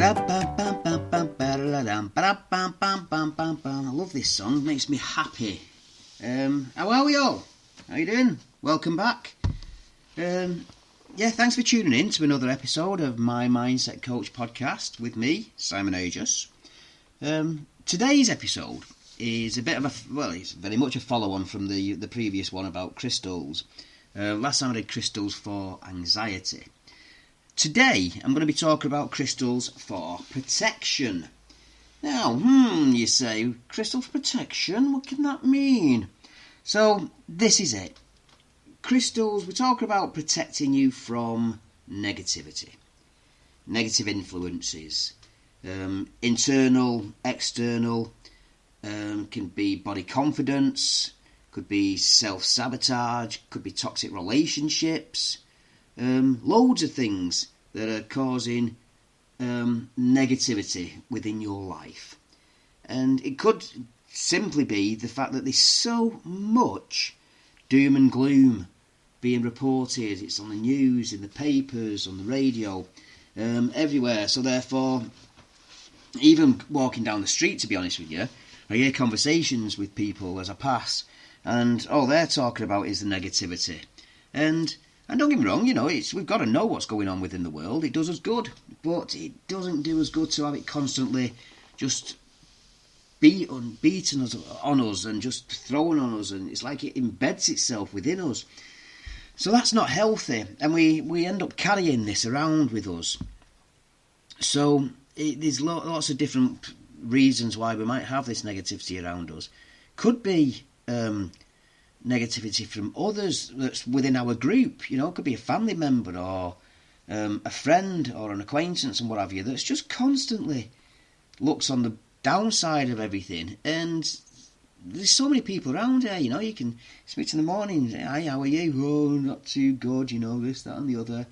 love this song, it makes me happy. How are we all? How you doing? Welcome back. Thanks for tuning in to another episode of my Mindset Coach podcast with me, Simon Aegis. Today's episode is a bit of it's very much a follow-on from the previous one about crystals. Last time I did crystals for anxiety. Today I'm going to be talking about crystals for protection. Now, you say, crystal for protection? What can that mean? So, this is it. Crystals, we're talking about protecting you from negativity, negative influences, internal, external, can be body confidence, could be self-sabotage, could be toxic relationships, loads of things that are causing negativity within your life. And it could simply be the fact that there's so much doom and gloom being reported. It's on the news, in the papers, on the radio, everywhere. So therefore, even walking down the street, to be honest with you, I hear conversations with people as I pass, and all they're talking about is the negativity. And don't get me wrong, we've got to know what's going on within the world. It does us good, but it doesn't do us good to have it constantly just beating us on us and just throwing on us, and it's like it embeds itself within us. So that's not healthy, and we end up carrying this around with us. So there's lots of different reasons why we might have this negativity around us. Could be negativity from others that's within our group. It could be a family member or a friend or an acquaintance and what have you that's just constantly looks on the downside of everything. And there's so many people around here, you can speak to in the morning, hi, how are you? Oh, not too good, this, that and the other.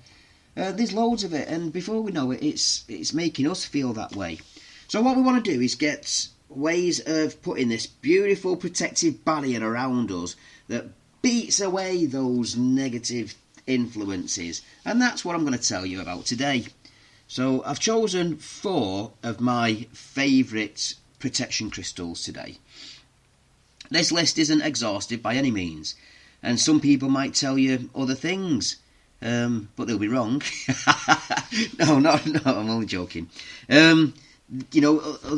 There's loads of it, and before we know it, it's making us feel that way. So what we want to do is get ways of putting this beautiful protective barrier around us that beats away those negative influences, and that's what I'm going to tell you about today. So I've chosen 4 of my favourite protection crystals today. This list isn't exhaustive by any means, and some people might tell you other things, but they'll be wrong. No, I'm only joking. Other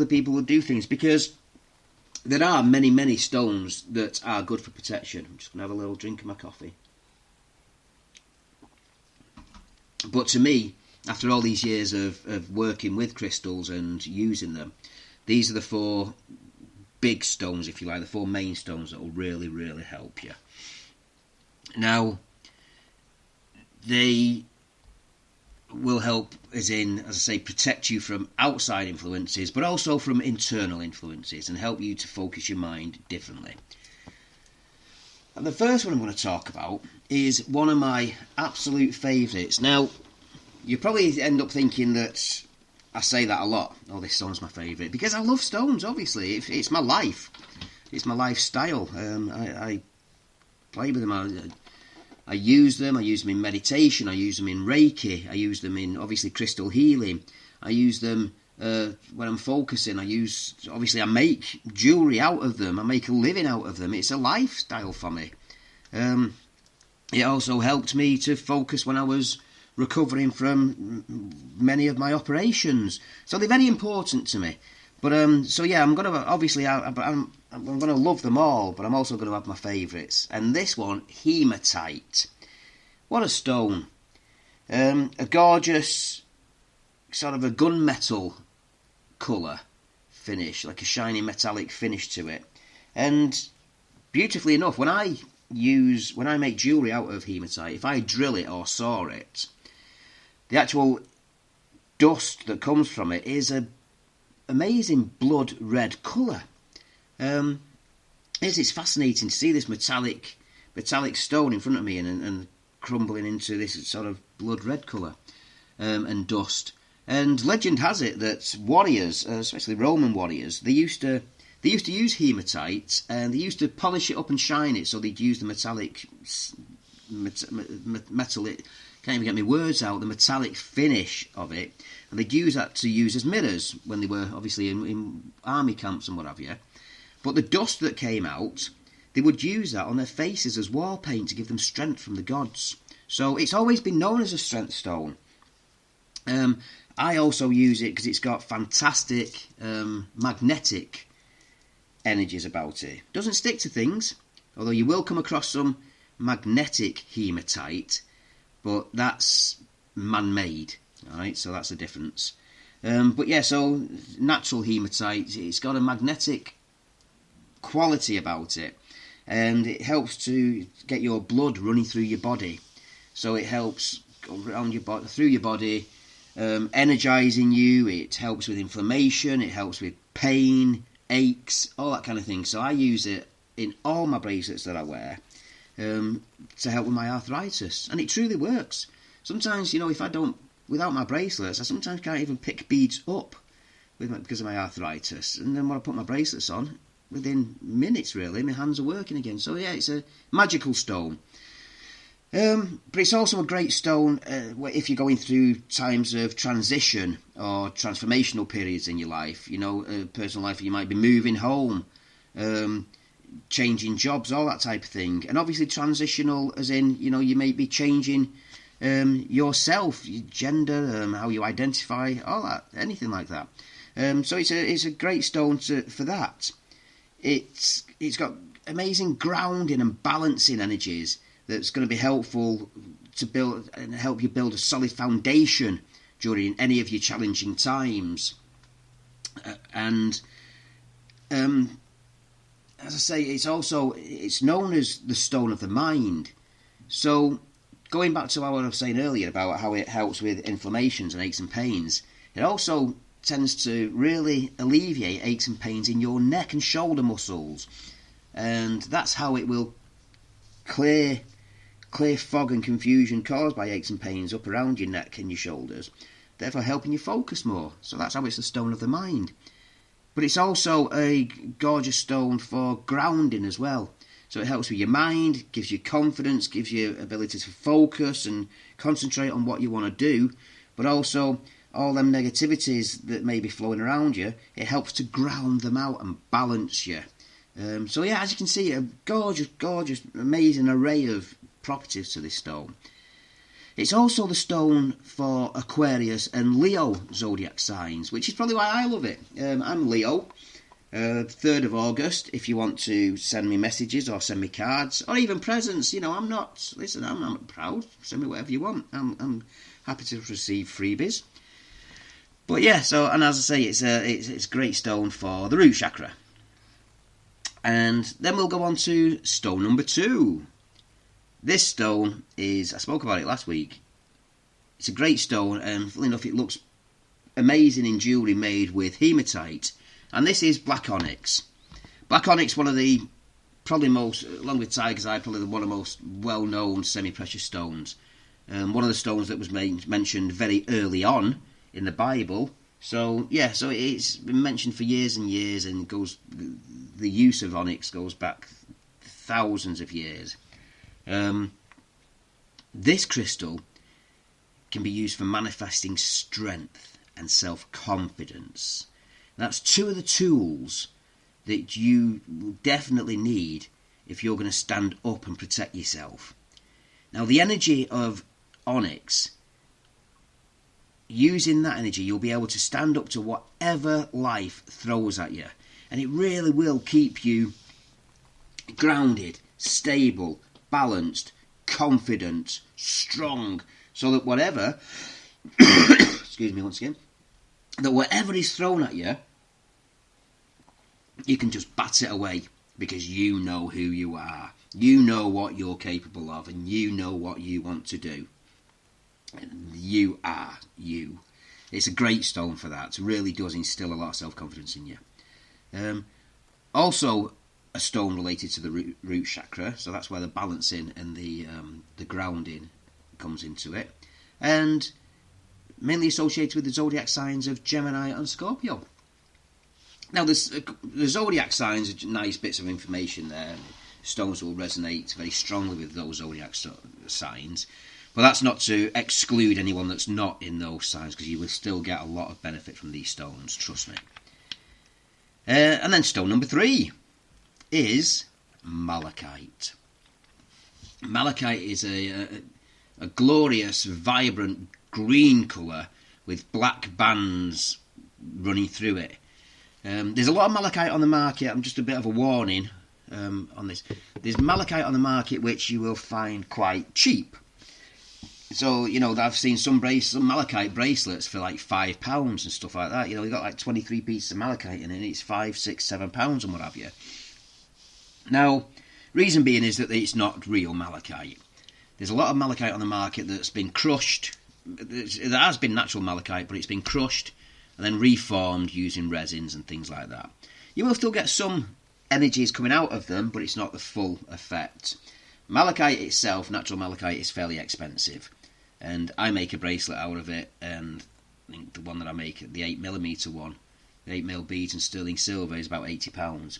people will do things, because there are many, many stones that are good for protection. I'm just going to have a little drink of my coffee. But to me, after all these years of working with crystals and using them, these are the 4 big stones, if you like, the 4 main stones that will really, really help you. Now, they will help, as I say, protect you from outside influences, but also from internal influences, and help you to focus your mind differently. And the first one I'm going to talk about is one of my absolute favourites. Now, you probably end up thinking that I say that a lot. Oh, this stone's my favourite, because I love stones. Obviously, it's my life. It's my lifestyle. I play with them. I use them. I use them in meditation. I use them in Reiki. I use them in, obviously, crystal healing. I use them when I'm focusing. I make jewellery out of them. I make a living out of them. It's a lifestyle for me. It also helped me to focus when I was recovering from many of my operations. So they're very important to me. But I'm going to obviously I'm going to love them all, but I'm also going to have my favourites. And this one, hematite. What a stone! A gorgeous sort of a gunmetal colour finish, like a shiny metallic finish to it. And beautifully enough, when I make jewellery out of hematite, if I drill it or saw it, the actual dust that comes from it is an amazing blood red colour. It's fascinating to see this metallic stone in front of me and crumbling into this sort of blood red colour and dust. And legend has it that warriors, especially Roman warriors, they used to use hematite, and they used to polish it up and shine it, so they'd use the metal can't even get my words out, the metallic finish of it. And they'd use that to use as mirrors when they were obviously in army camps and what have you. But the dust that came out, they would use that on their faces as war paint to give them strength from the gods. So it's always been known as a strength stone. I also use it because it's got fantastic magnetic energies about it. Doesn't stick to things, although you will come across some magnetic hematite, but that's man-made. Alright, so that's the difference. But yeah, so natural hematite, it's got a magnetic quality about it, and it helps to get your blood running through your body. So it helps go around your body, through your body, energizing you. It helps with inflammation, it helps with pain, aches, all that kind of thing. So I use it in all my bracelets that I wear to help with my arthritis, and it truly works. Sometimes, if I don't, without my bracelets, I sometimes can't even pick beads up because of my arthritis. And then when I put my bracelets on, within minutes really, my hands are working again. So yeah, it's a magical stone. But it's also a great stone if you're going through times of transition or transformational periods in your life. Personal life, you might be moving home, changing jobs, all that type of thing. And obviously transitional as in, you may be changing yourself, your gender, how you identify, all that, anything like that. So it's a great stone for that. It's got amazing grounding and balancing energies that's going to be helpful to build and help you build a solid foundation during any of your challenging times. As I say, it's known as the stone of the mind. So going back to what I was saying earlier about how it helps with inflammations and aches and pains, it also tends to really alleviate aches and pains in your neck and shoulder muscles, and that's how it will clear fog and confusion caused by aches and pains up around your neck and your shoulders, therefore helping you focus more. So that's how it's the stone of the mind. But it's also a gorgeous stone for grounding as well. So it helps with your mind, gives you confidence, gives you ability to focus and concentrate on what you want to do, but also all them negativities that may be flowing around you, it helps to ground them out and balance you. So yeah, as you can see, a gorgeous, amazing array of properties to this stone. It's also the stone for Aquarius and Leo zodiac signs, which is probably why I love it. I'm Leo, 3rd of August, if you want to send me messages or send me cards or even presents. I'm not proud, send me whatever you want. I'm happy to receive freebies. But yeah, so, and as I say, it's a great stone for the root chakra. And then we'll go on to stone number 2. This stone is, I spoke about it last week, it's a great stone, and funnily enough it looks amazing in jewellery made with hematite, and this is black onyx. Black onyx, one of the, probably most, along with tiger's eye, probably one of the most well-known semi-precious stones. One of the stones that was mentioned very early on in the Bible. So yeah, so it's been mentioned for years and years, and the use of onyx goes back thousands of years. This crystal can be used for manifesting strength and self-confidence. That's 2 of the tools that you will definitely need if you're going to stand up and protect yourself. Now, the energy of onyx, using that energy, you'll be able to stand up to whatever life throws at you, and it really will keep you grounded, stable, balanced, confident, strong, so that whatever excuse me once again, that whatever is thrown at you, you can just bat it away, because you know who you are, you know what you're capable of, and you know what you want to do. And you are you. It's a great stone for that. It really does instill a lot of self-confidence in you. Also a stone related to the root chakra, so that's where the balancing and the grounding comes into it, and mainly associated with the zodiac signs of Gemini and Scorpio. Now, the zodiac signs are nice bits of information there. Stones will resonate very strongly with those zodiac signs, But that's not to exclude anyone that's not in those signs, because you will still get a lot of benefit from these stones, trust me. And then stone number 3 is malachite. Malachite is a glorious, vibrant green colour with black bands running through it. There's a lot of malachite on the market. I'm just a bit of a warning on this. There's malachite on the market which you will find quite cheap. So, I've seen some malachite bracelets for like £5 and stuff like that. You've got like 23 pieces of malachite in it, and it's £5, £6, £7 and what have you. Now, reason being is that it's not real malachite. There's a lot of malachite on the market that's been crushed. There has been natural malachite, but it's been crushed and then reformed using resins and things like that. You will still get some energies coming out of them, but it's not the full effect. Malachite itself, natural malachite, is fairly expensive. And I make a bracelet out of it, and I think the one that I make, the 8mm one, the 8mm beads and sterling silver, is about £80.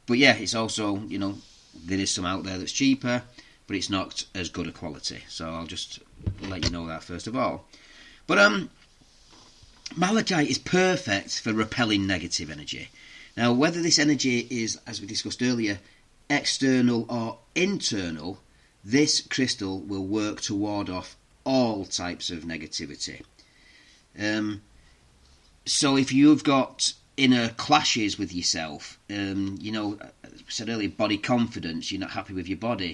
But yeah, it's also, there is some out there that's cheaper, but it's not as good a quality. So I'll just let you know that first of all. But malachite is perfect for repelling negative energy. Now, whether this energy is, as we discussed earlier, external or internal, this crystal will work to ward off all types of negativity. So if you've got inner clashes with yourself, I said earlier, body confidence, you're not happy with your body,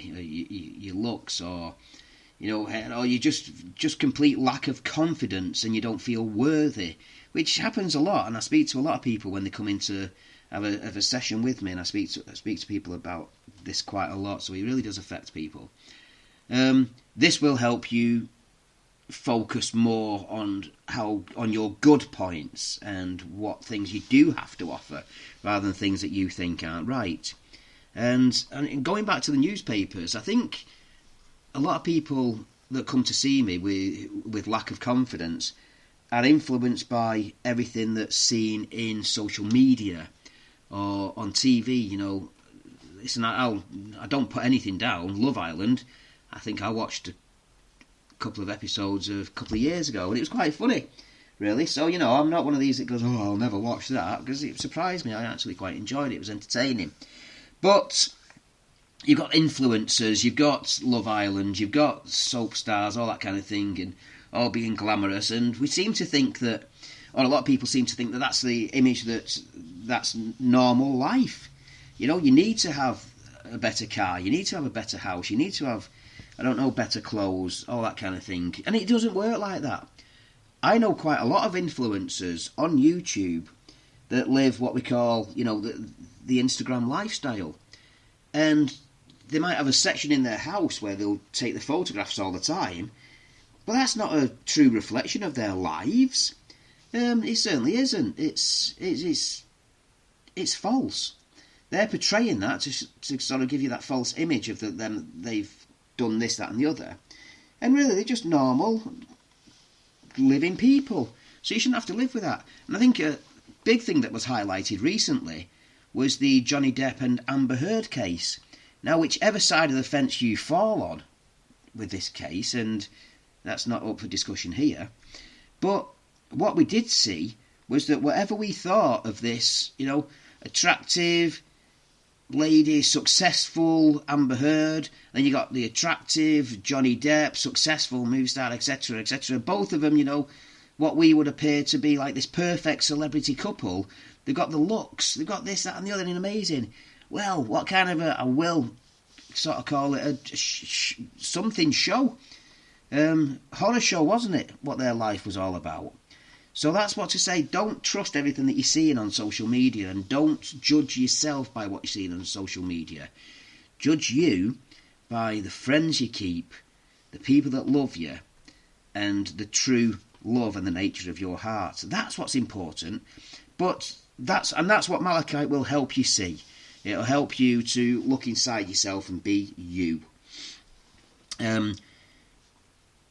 your looks, or you just complete lack of confidence and you don't feel worthy, which happens a lot. And I speak to a lot of people when they come in to have a session with me, and I speak to people about this quite a lot, so it really does affect people. This will help you focus more on your good points and what things you do have to offer, rather than things that you think aren't right. And going back to the newspapers, I think a lot of people that come to see me with lack of confidence are influenced by everything that's seen in social media or on TV. Listen, I don't put anything down. Love Island, I think I watched a couple of episodes a couple of years ago, and it was quite funny, really. So, I'm not one of these that goes, oh, I'll never watch that, because it surprised me. I actually quite enjoyed it. It was entertaining. But you've got influencers, you've got Love Island, you've got soap stars, all that kind of thing, and all being glamorous, and we seem to think that, or a lot of people seem to think that that's the image that's normal life. You need to have a better car, you need to have a better house, you need to have, better clothes, all that kind of thing. And it doesn't work like that. I know quite a lot of influencers on YouTube that live what we call, the Instagram lifestyle. And they might have a section in their house where they'll take the photographs all the time, but that's not a true reflection of their lives. It certainly isn't. It's false. They're portraying that to sort of give you that false image of them. They've done this, that, and the other, and really they're just normal, living people. So you shouldn't have to live with that. And I think a big thing that was highlighted recently was the Johnny Depp and Amber Heard case. Now, whichever side of the fence you fall on with this case, and that's not up for discussion here, but what we did see was that whatever we thought of this, attractive lady, successful Amber Heard, then you got the attractive Johnny Depp, successful movie star, etc., etc. Both of them, what we would appear to be like this perfect celebrity couple. They've got the looks, they've got this, that, and the other, and amazing. Well, what kind of I will sort of call it a something show. Horror show, wasn't it? What their life was all about. So that's what to say. Don't trust everything that you're seeing on social media, and don't judge yourself by what you're seeing on social media. Judge you by the friends you keep, the people that love you, and the true love and the nature of your heart. That's what's important. But that's what malachite will help you see. It'll help you to look inside yourself and be you.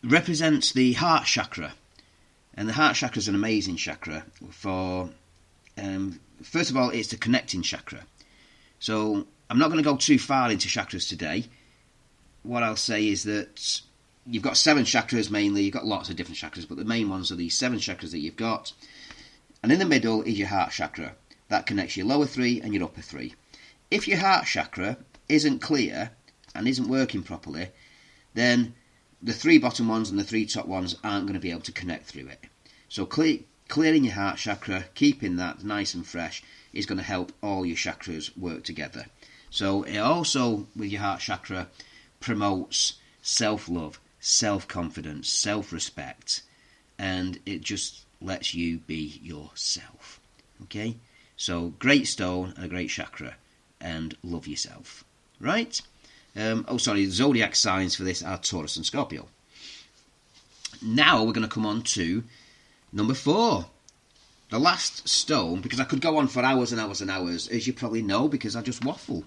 Represents the heart chakra. And the heart chakra is an amazing chakra for, first of all, it's the connecting chakra. So I'm not going to go too far into chakras today. what I'll say is that you've got 7 chakras mainly. You've got lots of different chakras, but the main ones are these 7 chakras that you've got. And in the middle is your heart chakra. That connects your lower 3 and your upper 3. If your heart chakra isn't clear and isn't working properly, then the 3 bottom ones and the 3 top ones aren't going to be able to connect through it. So clearing your heart chakra, keeping that nice and fresh, is going to help all your chakras work together. So it also, with your heart chakra, promotes self-love, self-confidence, self-respect, and it just lets you be yourself. Okay? So great stone and a great chakra, and love yourself. Right? The zodiac signs for this are Taurus and Scorpio. Now we're going to come on to number 4. The last stone, because I could go on for hours and hours and hours, as you probably know, because I just waffle.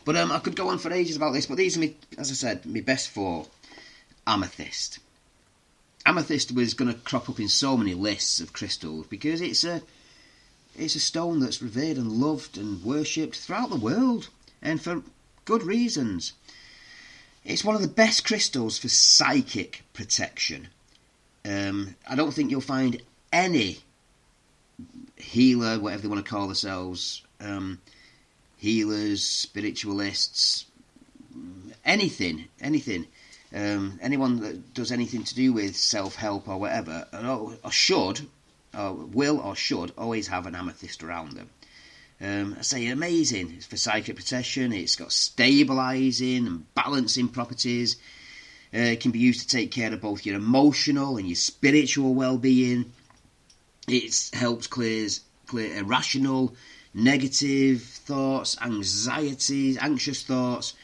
But I could go on for ages about this, but these are, as I said, my best 4. Amethyst. Amethyst was going to crop up in so many lists of crystals, because it's a stone that's revered and loved and worshipped throughout the world, and for good reasons. It's one of the best crystals for psychic protection. I don't think you'll find any healer, whatever they want to call themselves, healers, spiritualists, anything, anyone that does anything to do with self-help or whatever, will or should always have an amethyst around them. I say amazing. It's for psychic protection. It's got stabilising and balancing properties. It can be used to take care of both your emotional and your spiritual well-being. It helps clear irrational, negative thoughts, anxieties, anxious thoughts.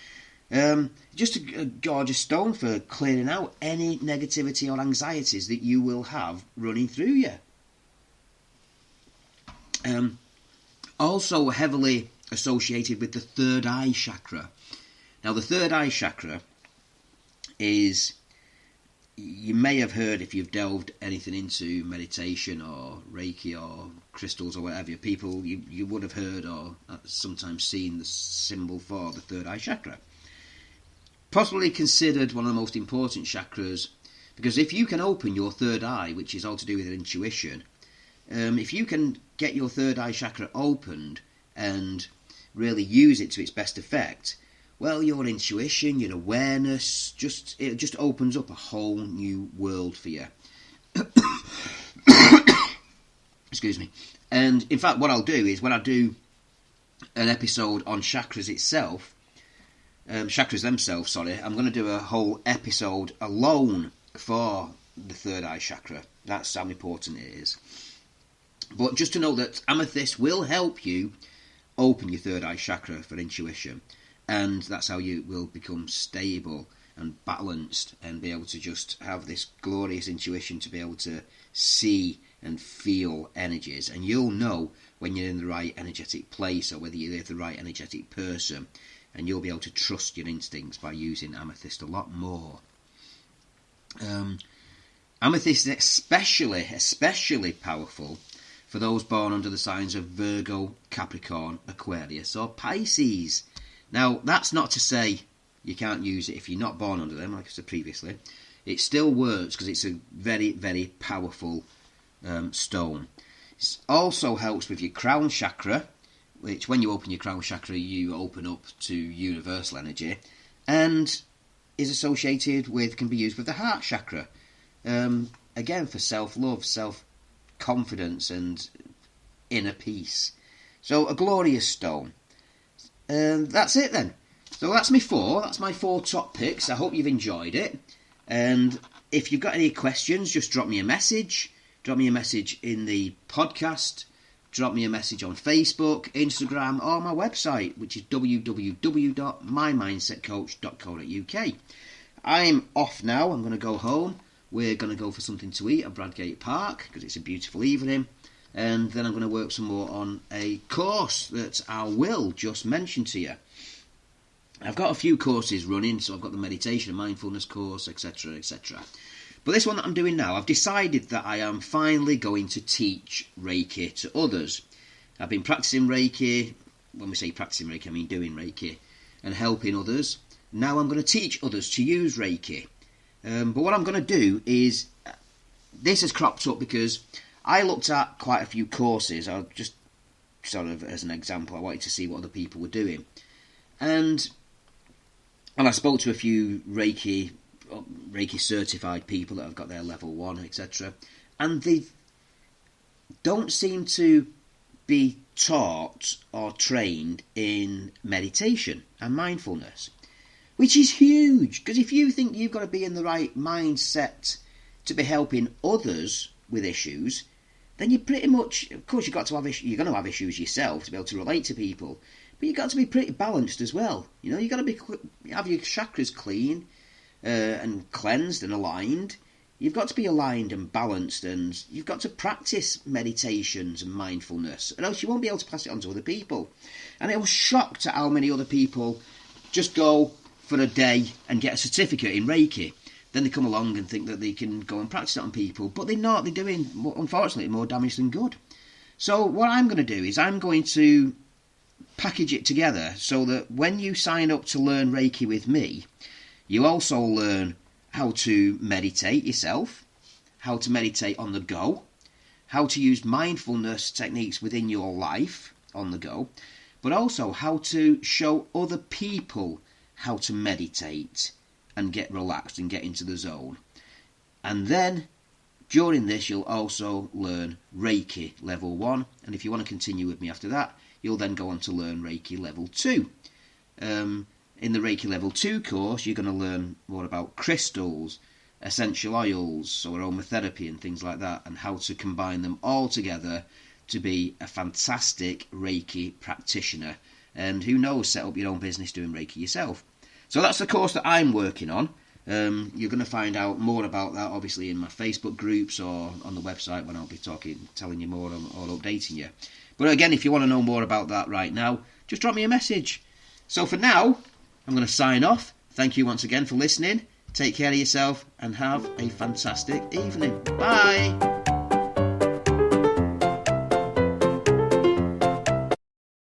Just a gorgeous stone for clearing out any negativity or anxieties that you will have running through you. Also heavily associated with the third eye chakra. Now, the third eye chakra is, you may have heard, if you've delved anything into meditation or Reiki or crystals or whatever, people, you would have heard or sometimes seen the symbol for the third eye chakra. Possibly considered one of the most important chakras, because if you can open your third eye, which is all to do with intuition, if you can get your third eye chakra opened and really use it to its best effect, well, your intuition, your awareness, it just opens up a whole new world for you. Excuse me. And in fact, what I'll do is, when I do an episode on chakras themselves, I'm going to do a whole episode alone for the third eye chakra. That's how important it is. But just to know that amethyst will help you open your third eye chakra for intuition, and that's how you will become stable and balanced and be able to just have this glorious intuition to be able to see and feel energies. And you'll know when you're in the right energetic place or whether you're the right energetic person, and you'll be able to trust your instincts by using amethyst a lot more. Amethyst is especially powerful for those born under the signs of Virgo, Capricorn, Aquarius or Pisces. Now, that's not to say you can't use it if you're not born under them, like I said previously. It still works because it's a very, very powerful stone. It also helps with your crown chakra, which when you open your crown chakra, you open up to universal energy, and is associated with, can be used with the heart chakra. Again, for self-love, self-confidence and inner peace. So a glorious stone. That's it then. So that's my 4. That's my 4 top picks. I hope you've enjoyed it. And if you've got any questions, just drop me a message. Drop me a message in the podcast. Drop me a message on Facebook, Instagram, or my website, which is www.mymindsetcoach.co.uk. I'm off now. I'm going to go home. We're going to go for something to eat at Bradgate Park because it's a beautiful evening. And then I'm going to work some more on a course that I will just mention to you. I've got a few courses running, so I've got the meditation and mindfulness course, etc., etc. But this one that I'm doing now, I've decided that I am finally going to teach Reiki to others. I've been practicing Reiki. When we say practicing Reiki, I mean doing Reiki and helping others. Now I'm going to teach others to use Reiki. But what I'm going to do is, this has cropped up because I looked at quite a few courses. I'll just sort of, as an example, I wanted to see what other people were doing. And I spoke to a few Reiki certified people that have got their level 1, etc. And they don't seem to be taught or trained in meditation and mindfulness, which is huge. Because if you think you've got to be in the right mindset to be helping others with issues, then you pretty much, of course, you're going to have issues yourself to be able to relate to people, but you've got to be pretty balanced as well. You know, you've got to have your chakras clean and cleansed and aligned. You've got to be aligned and balanced, and you've got to practice meditations and mindfulness, or else you won't be able to pass it on to other people. And I was shocked at how many other people just go for a day and get a certificate in Reiki. Then they come along and think that they can go and practice it on people, but they're not. They're doing, unfortunately, more damage than good. So what I'm going to do is I'm going to package it together so that when you sign up to learn Reiki with me, you also learn how to meditate yourself, how to meditate on the go, how to use mindfulness techniques within your life on the go, but also how to show other people how to meditate and get relaxed and get into the zone. And then during this you'll also learn Reiki level 1, and if you want to continue with me after that, you'll then go on to learn Reiki level 2. In the Reiki level 2 course, you're going to learn more about crystals, essential oils, so aromatherapy and things like that, and how to combine them all together to be a fantastic Reiki practitioner. And who knows, set up your own business doing Reiki yourself. So that's the course that I'm working on. You're going to find out more about that, obviously, in my Facebook groups or on the website when I'll be telling you more or updating you. But again, if you want to know more about that right now, just drop me a message. So for now, I'm going to sign off. Thank you once again for listening. Take care of yourself and have a fantastic evening. Bye.